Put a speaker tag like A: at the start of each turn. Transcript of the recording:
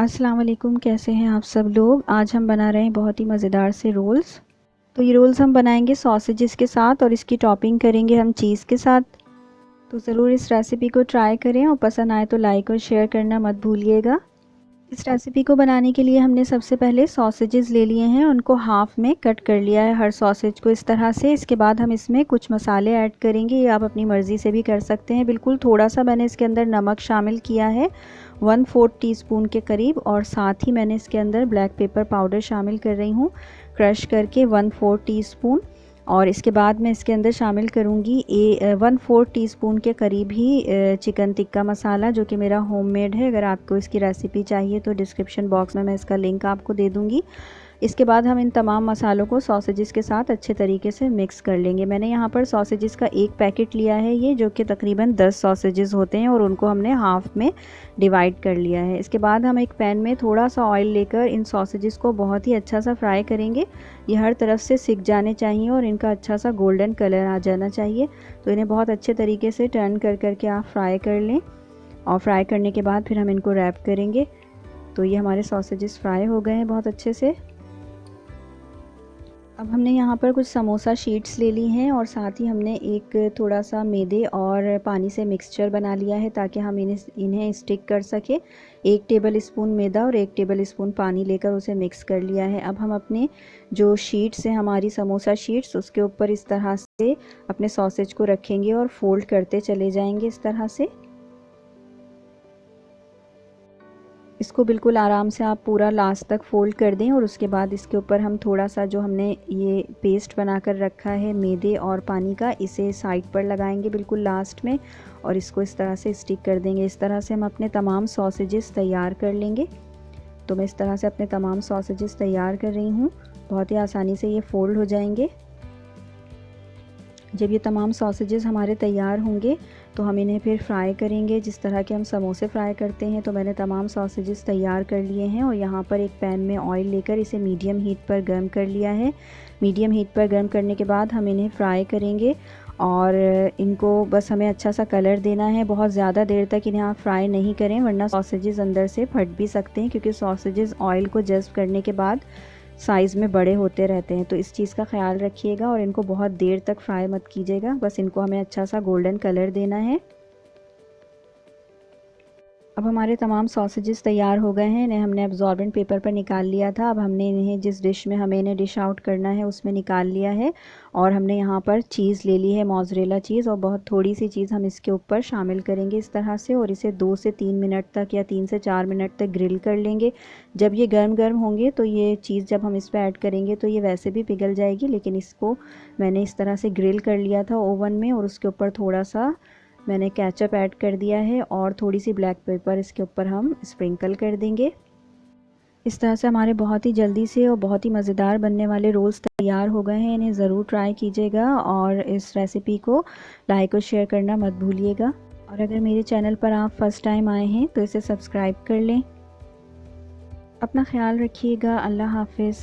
A: अस्सलाम वालेकुम, कैसे हैं आप सब लोग। आज हम बना रहे हैं बहुत ही मज़ेदार से रोल्स। तो ये रोल्स हम बनाएंगे सॉसेजेस के साथ और इसकी टॉपिंग करेंगे हम चीज़ के साथ। तो ज़रूर इस रेसिपी को ट्राई करें और पसंद आए तो लाइक और शेयर करना मत भूलिएगा। इस रेसिपी को बनाने के लिए हमने सबसे पहले सॉसेजेस ले लिए हैं, उनको हाफ़ में कट कर लिया है हर सॉसेज को इस तरह से। इसके बाद हम इसमें कुछ मसाले ऐड करेंगे, ये आप अपनी मर्ज़ी से भी कर सकते हैं। बिल्कुल थोड़ा सा मैंने इसके अंदर नमक शामिल किया है 1/4 टीस्पून के करीब, और साथ ही मैंने इसके अंदर ब्लैक पेपर पाउडर शामिल कर रही हूँ क्रश करके 1/4 टीस्पून। और इसके बाद मैं इसके अंदर शामिल करूँगी 1/4 टीस्पून के करीब ही चिकन टिक्का मसाला, जो कि मेरा होममेड है। अगर आपको इसकी रेसिपी चाहिए तो डिस्क्रिप्शन बॉक्स में मैं इसका लिंक आपको दे दूँगी। इसके बाद हम इन तमाम मसालों को सॉसेजेस के साथ अच्छे तरीके से मिक्स कर लेंगे। मैंने यहाँ पर सॉसेजेस का एक पैकेट लिया है, ये जो कि तकरीबन 10 सॉसेजेस होते हैं, और उनको हमने हाफ़ में डिवाइड कर लिया है। इसके बाद हम एक पैन में थोड़ा सा ऑयल लेकर इन सॉसेजेस को बहुत ही अच्छा सा फ्राई करेंगे। ये हर तरफ से सिक जाने चाहिए और इनका अच्छा सा गोल्डन कलर आ जाना चाहिए। तो इन्हें बहुत अच्छे तरीके से टर्न कर करके आप फ्राई कर लें, और फ्राई करने के बाद फिर हम इनको रैप करेंगे। तो ये हमारे सॉसेजेस फ्राई हो गए हैं बहुत अच्छे से। अब हमने यहाँ पर कुछ समोसा शीट्स ले ली हैं, और साथ ही हमने एक थोड़ा सा मैदे और पानी से मिक्सचर बना लिया है ताकि हम इन्हें स्टिक कर सके। 1 टेबल स्पून मैदा और 1 टेबल स्पून पानी लेकर उसे मिक्स कर लिया है। अब हम अपने जो शीट्स हैं, हमारी समोसा शीट्स, उसके ऊपर इस तरह से अपने सॉसेज को रखेंगे और फोल्ड करते चले जाएंगे इस तरह से। इसको बिल्कुल आराम से आप पूरा लास्ट तक फ़ोल्ड कर दें, और उसके बाद इसके ऊपर हम थोड़ा सा जो हमने ये पेस्ट बनाकर रखा है मैदे और पानी का, इसे साइड पर लगाएंगे बिल्कुल लास्ट में, और इसको इस तरह से स्टिक कर देंगे। इस तरह से हम अपने तमाम सॉसेजेस तैयार कर लेंगे। तो मैं इस तरह से अपने तमाम सॉसेजेस तैयार कर रही हूँ। बहुत ही आसानी से ये फ़ोल्ड हो जाएंगे। जब ये तमाम सॉसेजेस हमारे तैयार होंगे तो हम इन्हें फिर फ्राई करेंगे जिस तरह के हम समोसे फ्राई करते हैं। तो मैंने तमाम सॉसेजेस तैयार कर लिए हैं, और यहाँ पर एक पैन में ऑयल लेकर इसे मीडियम हीट पर गर्म कर लिया है। मीडियम हीट पर गर्म करने के बाद हम इन्हें फ्राई करेंगे, और इनको बस हमें अच्छा सा कलर देना है। बहुत ज़्यादा देर तक इन्हें आप फ्राई नहीं करें, वरना सॉसेजेस अंदर से फट भी सकते हैं, क्योंकि सॉसेजेस ऑयल को जज़्ब करने के बाद साइज़ में बड़े होते रहते हैं। तो इस चीज़ का ख्याल रखिएगा, और इनको बहुत देर तक फ्राई मत कीजिएगा, बस इनको हमें अच्छा सा गोल्डन कलर देना है। अब हमारे तमाम सॉसेजेस तैयार हो गए हैं। इन्हें हमने एब्जॉर्बेंट पेपर पर निकाल लिया था। अब हमने इन्हें जिस डिश में हमें इन्हें डिश आउट करना है उसमें निकाल लिया है, और हमने यहाँ पर चीज़ ले ली है, मोज़रेला चीज़, और बहुत थोड़ी सी चीज़ हम इसके ऊपर शामिल करेंगे इस तरह से, और इसे 2 से 3 मिनट तक या 3 से 4 मिनट तक ग्रिल कर लेंगे। जब ये गर्म गर्म होंगे तो ये चीज़ जब हम इस पर ऐड करेंगे तो ये वैसे भी पिघल जाएगी, लेकिन इसको मैंने इस तरह से ग्रिल कर लिया था ओवन में, और उसके ऊपर थोड़ा सा मैंने केचप ऐड कर दिया है, और थोड़ी सी ब्लैक पेपर इसके ऊपर हम स्प्रिंकल कर देंगे। इस तरह से हमारे बहुत ही जल्दी से और बहुत ही मज़ेदार बनने वाले रोल्स तैयार हो गए हैं। इन्हें ज़रूर ट्राई कीजिएगा, और इस रेसिपी को लाइक और शेयर करना मत भूलिएगा। और अगर मेरे चैनल पर आप फर्स्ट टाइम आए हैं तो इसे सब्सक्राइब कर लें। अपना ख्याल रखिएगा। अल्लाह हाफिज़।